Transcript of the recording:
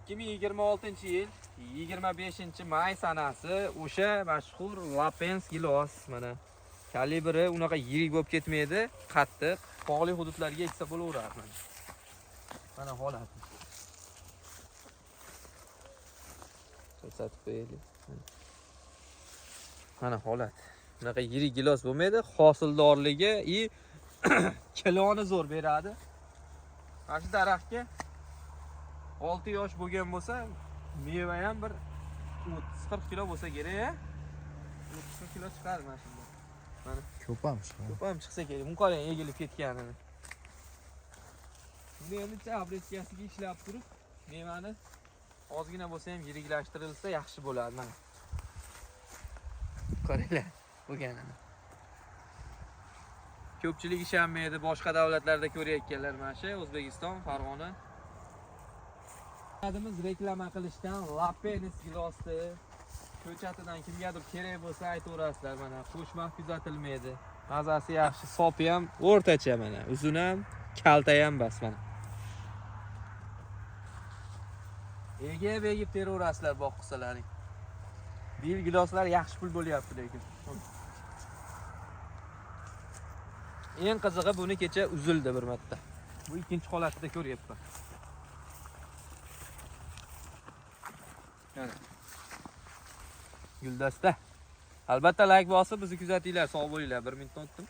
2026-yil 25-may sanasi o'sha mashhur Lapens gilos mana kalibri unaqa yirik bo'lib ketmaydi, qattiq, tog'li hududlarga eksa bo'laveradi mana. Mana holat. Ko'rsatib qo'yaylik. Mana holat. Bunaqa yirik gilos bo'lmaydi, hosildorligi kiloni zo'r beradi. Mana shu daraxtga 6 yosh bo'lgan bo'lsa, meva ham bir 30-40 kilo bo'lsa kerak, 30 kilo chiqadi mana shunda. Mana ko'p ham chiqsa kerak. Buni qarang, egilib ketganini. Buni endi obretkasiga ishlab turib, mevani ozgina bo'lsa ham yiriklashtirilsa yaxshi bo'ladi mana. Qaranglar, bo'lganini. Ko'pchilik ishonmaydi, boshqa davlatlarda ko'rayotganlar mana shu O'zbekiston, Farg'ona. Adimiz reklama qilishdan Lapens gilosni ko'chatidan kimgadir kerak bo'lsa aytaverasizlar mana. Qo'shmaq kuzatilmaydi. Mazasi yaxshi, sopi ham o'rtacha mana. Uzuni ham, kalta ham bas mana. Egib teraverasizlar boqqisalaring. Bil giloslar yaxshi pul bo'lyapti lekin. Eng qizig'i buni kecha uzildi bir marta. Bu ikkinchi holatida ko'ryapman. Mana. Guldasta. Albatta like bosib bizni kuzatinglar, sog' bo'linglar. 1 minutdan o'tdim.